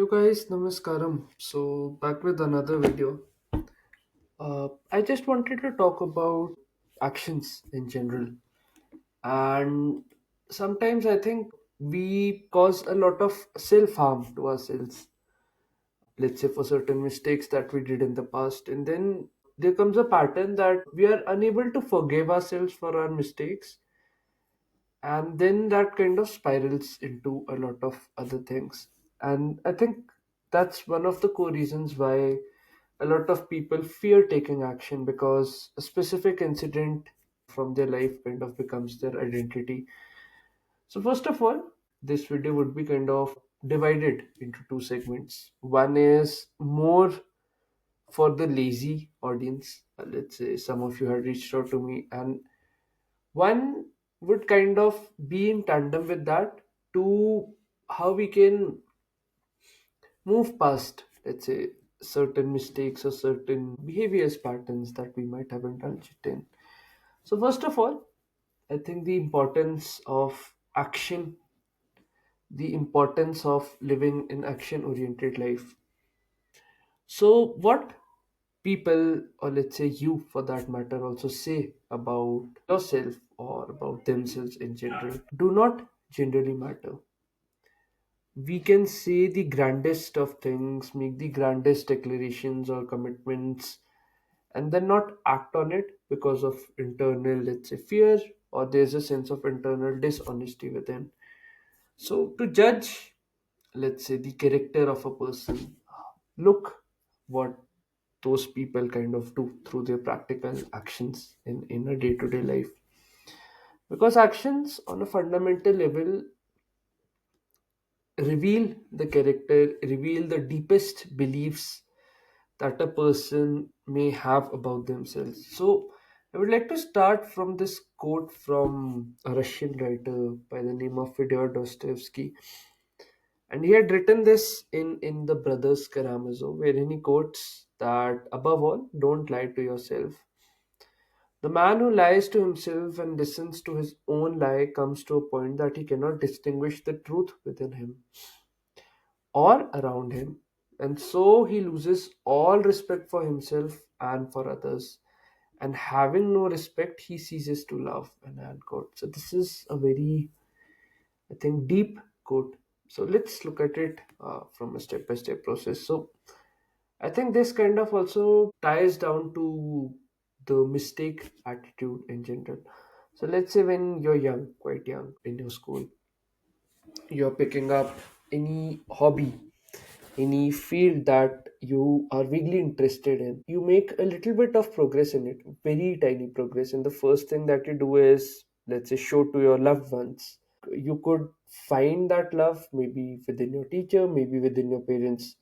Yo guys, namaskaram. So back with another video. I just wanted to talk about actions in general, and sometimes I think we cause a lot of self harm to ourselves. Let's say for certain mistakes that we did in the past, and then there comes a pattern that we are unable to forgive ourselves for our mistakes, and then that kind of spirals into a lot of other things. And I think that's one of the core reasons why a lot of people fear taking action, because a specific incident from their life kind of becomes their identity. So first of all, this video would be kind of divided into two segments. One is more for the lazy audience. Let's say some of you had reached out to me, and one would kind of be in tandem with that, to how we can move past, let's say, certain mistakes or certain behaviors patterns that we might have indulged in. So first of all, I think the importance of action, the importance of living an action oriented life. So what people, or let's say you for that matter, also say about yourself or about themselves in general, do not generally matter. We can say the grandest of things, make the grandest declarations or commitments, and then not act on it because of internal, let's say, fear, or there's a sense of internal dishonesty within. So, to judge, let's say, the character of a person, look what those people kind of do through their practical actions in a day to day life. Because actions on a fundamental level reveal the character, reveal the deepest beliefs that a person may have about themselves. So, I would like to start from this quote from a Russian writer by the name of Fyodor Dostoevsky. And he had written this in The Brothers Karamazov, wherein he quotes that above all, don't lie to yourself. The man who lies to himself and listens to his own lie comes to a point that he cannot distinguish the truth within him or around him, and so he loses all respect for himself and for others. And having no respect, he ceases to love. And I end quote. So this is a very, I think, deep quote. So let's look at it from a step-by-step process. So I think this kind of also ties down to the mistake attitude in general. So let's say when you're young, quite young, in your school, you're picking up any hobby, any field that you are vaguely interested in, you make a little bit of progress in it, very tiny progress. And the first thing that you do is, let's say, show to your loved ones. You could find that love maybe within your teacher, maybe within your parents.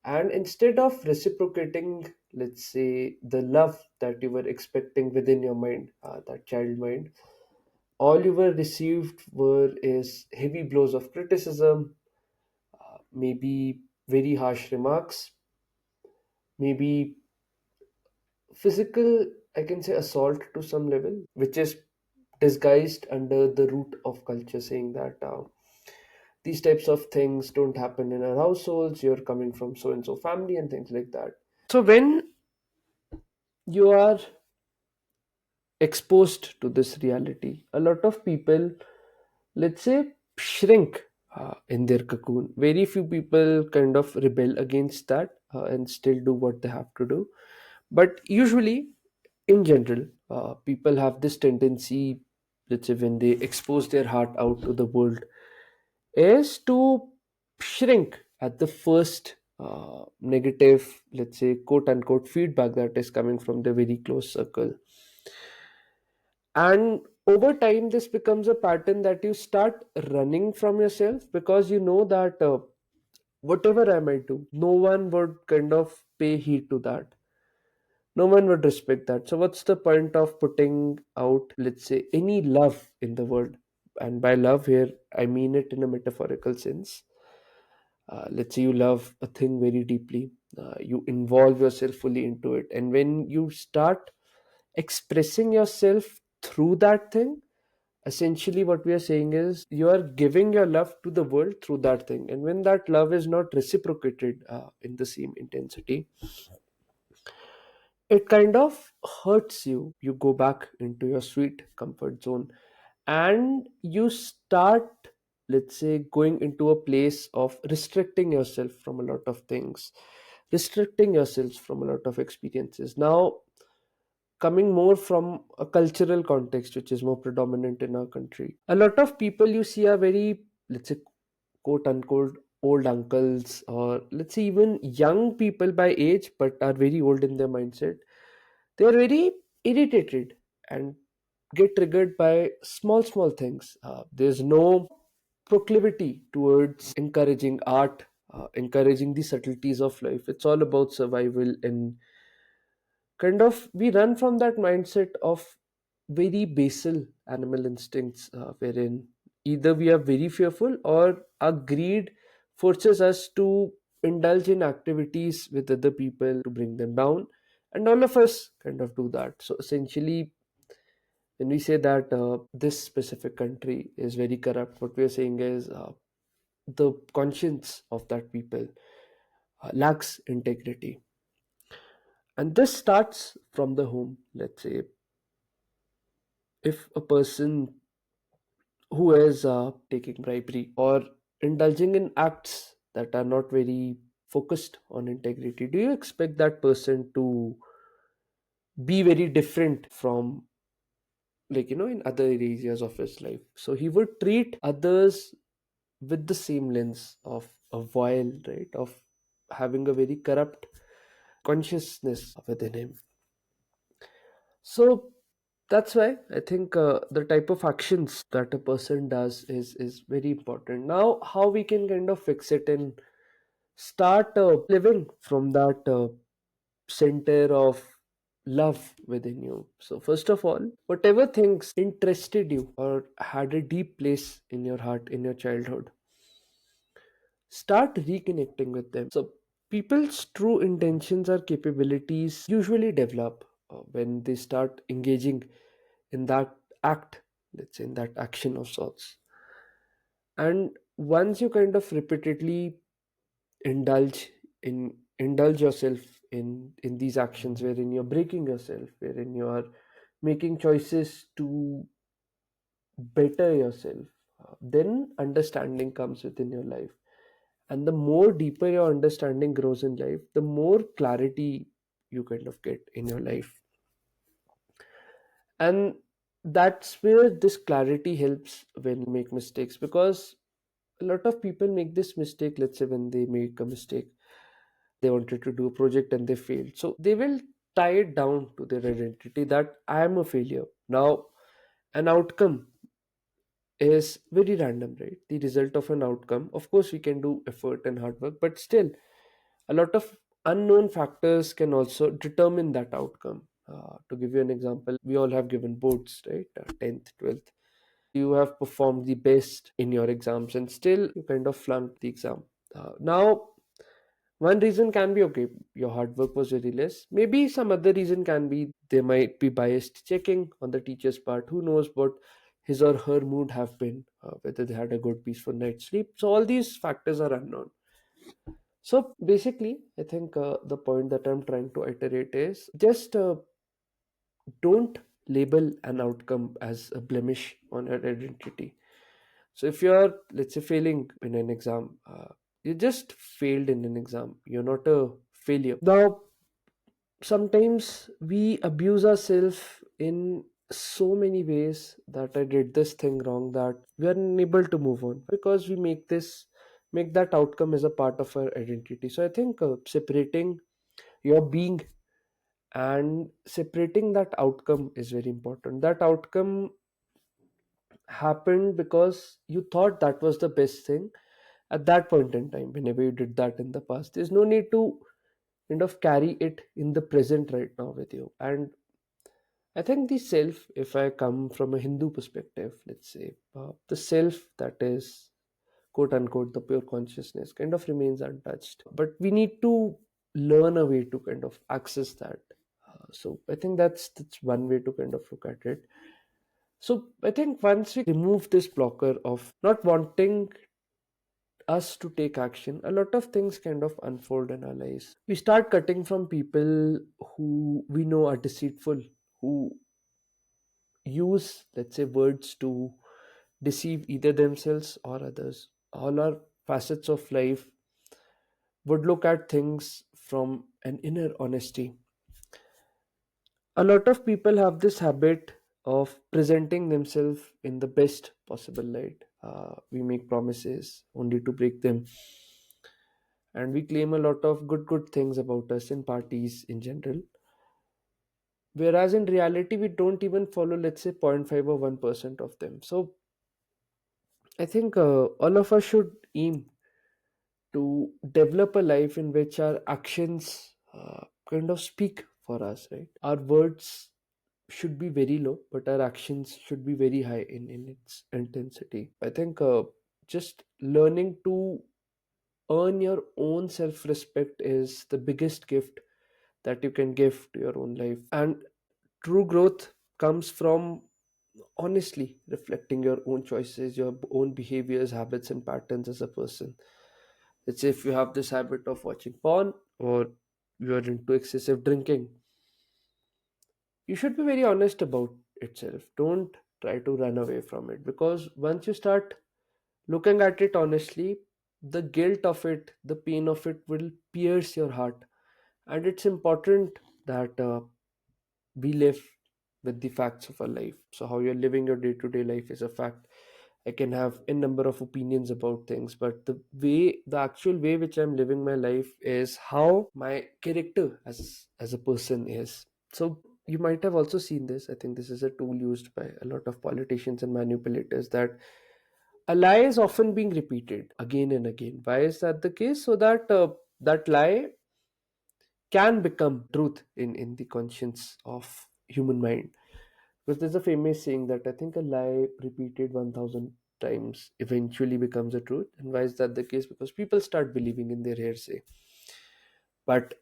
And instead of reciprocating, let's say, the love that you were expecting within your mind, that child mind, all you were received were is heavy blows of criticism, maybe very harsh remarks, maybe physical, I can say, assault to some level, which is disguised under the root of culture, saying that these types of things don't happen in our households, you're coming from so and so family, and things like that. So when you are exposed to this reality, a lot of people, let's say, shrink in their cocoon. Very few people kind of rebel against that and still do what they have to do. But usually, in general, people have this tendency, let's say, when they expose their heart out to the world, is to shrink at the first negative, let's say, quote unquote, feedback that is coming from the very close circle. And over time, this becomes a pattern that you start running from yourself, because you know that whatever I might do, no one would kind of pay heed to that. No one would respect that. So, what's the point of putting out, let's say, any love in the world? And by love here, I mean it in a metaphorical sense. Let's say you love a thing very deeply, you involve yourself fully into it, and when you start expressing yourself through that thing, Essentially, what we are saying is you are giving your love to the world through that thing. And when that love is not reciprocated in the same intensity, it kind of hurts you. You go back into your sweet comfort zone and you start, let's say, going into a place of restricting yourself from a lot of things, restricting yourself from a lot of experiences. Now, coming more from a cultural context which is more predominant in our country, a lot of people you see are very, let's say, quote unquote old uncles, or let's say even young people by age but are very old in their mindset. They are very irritated and get triggered by small small things. There's no proclivity towards encouraging art, encouraging the subtleties of life. It's all about survival, and kind of we run from that mindset of very basal animal instincts, wherein either we are very fearful or our greed forces us to indulge in activities with other people to bring them down, and all of us kind of do that. So essentially, when we say that this specific country is very corrupt, what we are saying is the conscience of that people lacks integrity. And this starts from the home. Let's say if a person who is taking bribery or indulging in acts that are not very focused on integrity, do you expect that person to be very different from, like, in other areas of his life? So he would treat others with the same lens of a vile, right, of having a very corrupt consciousness within him. So that's why I think the type of actions that a person does is very important. Now, how we can kind of fix it and start living from that center of love within you. So first of all, whatever things interested you or had a deep place in your heart in your childhood, start reconnecting with them. So people's true intentions or capabilities usually develop when they start engaging in that act, let's say in that action of sorts. And once you kind of repeatedly indulge indulge yourself in these actions wherein you're breaking yourself, wherein you are making choices to better yourself, then understanding comes within your life. And the more deeper your understanding grows in life, the more clarity you kind of get in your life. And that's where this clarity helps when you make mistakes, because a lot of people make this mistake. Let's say when they make a mistake, they wanted to do a project and they failed, so they will tie it down to their identity that I am a failure. Now, an outcome is very random, right? The result of an outcome, of course we can do effort and hard work, but still a lot of unknown factors can also determine that outcome. To give you an example, we all have given boards, right? 10th, 12th. You have performed the best in your exams and still you kind of flunked the exam. Now, one reason can be, okay, your hard work was very less. Maybe some other reason can be there might be biased checking on the teacher's part. Who knows what his or her mood have been, whether they had a good peaceful night's sleep. So all these factors are unknown. So basically, I think the point that I'm trying to iterate is just don't label an outcome as a blemish on your identity. So if you're, let's say, failing in an exam, you just failed in an exam. You're not a failure. Now, sometimes we abuse ourselves in so many ways that I did this thing wrong that we are unable to move on because we make that outcome as a part of our identity. So I think separating your being and separating that outcome is very important. That outcome happened because you thought that was the best thing at that point in time. Whenever you did that in the past, there's no need to kind of carry it in the present right now with you. And I think the self, if I come from a Hindu perspective, let's say, the self that is quote unquote the pure consciousness kind of remains untouched, but we need to learn a way to kind of access that. So I think that's one way to kind of look at it. So I think once we remove this blocker of not wanting us to take action, a lot of things kind of unfold in our lives. We start cutting from people who we know are deceitful, who use, let's say, words to deceive either themselves or others. All our facets of life would look at things from an inner honesty. A lot of people have this habit of presenting themselves in the best possible light. We make promises only to break them, and we claim a lot of good things about us in parties in general. Whereas in reality, we don't even follow, let's say, 0.5 or 1% of them. So I think all of us should aim to develop a life in which our actions kind of speak for us, right? Our words should be very low, but our actions should be very high in its intensity. I think just learning to earn your own self respect is the biggest gift that you can give to your own life. And true growth comes from honestly reflecting your own choices, your own behaviors, habits, and patterns as a person. Let's say if you have this habit of watching porn or you're into excessive drinking, you should be very honest about itself. Don't try to run away from it, because once you start looking at it honestly, the guilt of it, the pain of it will pierce your heart. And it's important that we live with the facts of our life. So how you're living your day-to-day life is a fact. I can have a number of opinions about things, but the actual way which I'm living my life is how my character as a person is. So you might have also seen this. I think this is a tool used by a lot of politicians and manipulators, that a lie is often being repeated again and again. Why is that the case? So that that lie can become truth in the conscience of human mind. Because there's a famous saying that I think a lie repeated 1000 times eventually becomes a truth. And why is that the case? Because people start believing in their hearsay. But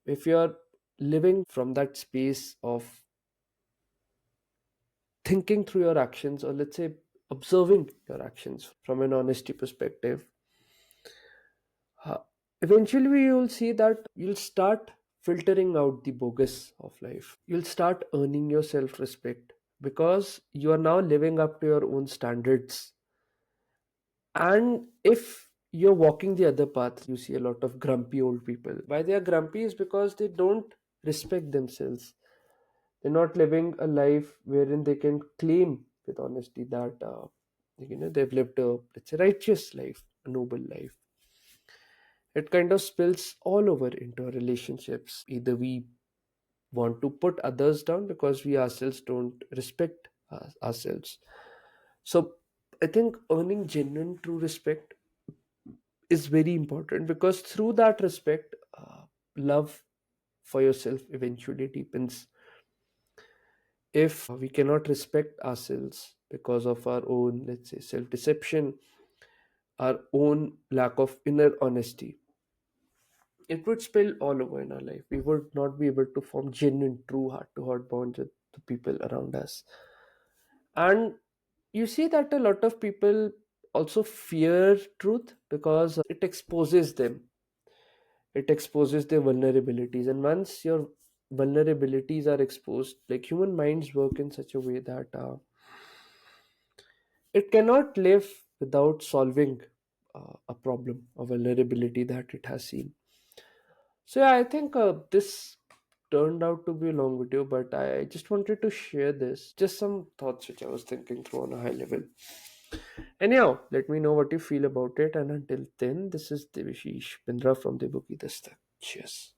if you're living from that space of thinking through your actions, or let's say observing your actions from an honesty perspective, uh, eventually you'll see that you'll start filtering out the bogus of life. You'll start earning your self respect because you are now living up to your own standards. And if you're walking the other path, you see a lot of grumpy old people. Why they are grumpy is because they don't respect themselves. They're not living a life wherein they can claim with honesty that they've lived a, let's say, righteous life, a noble life. It kind of spills all over into our relationships. Either we want to put others down because we ourselves don't respect ourselves. So I think earning genuine true respect is very important, because through that respect, love for yourself eventually deepens. If we cannot respect ourselves because of our own, let's say, self deception, our own lack of inner honesty, it would spill all over in our life. We would not be able to form genuine, true heart to heart bonds with the people around us. And you see that a lot of people also fear truth because it exposes them, it exposes their vulnerabilities. And once your vulnerabilities are exposed, like, human minds work in such a way that it cannot live without solving a problem, a vulnerability that it has seen. So yeah, I think this turned out to be a long video, but I just wanted to share this, just some thoughts which I was thinking through on a high level. Anyhow, let me know what you feel about it. And until then, this is Devishish Pindra from Debu Ki Dastak. Cheers.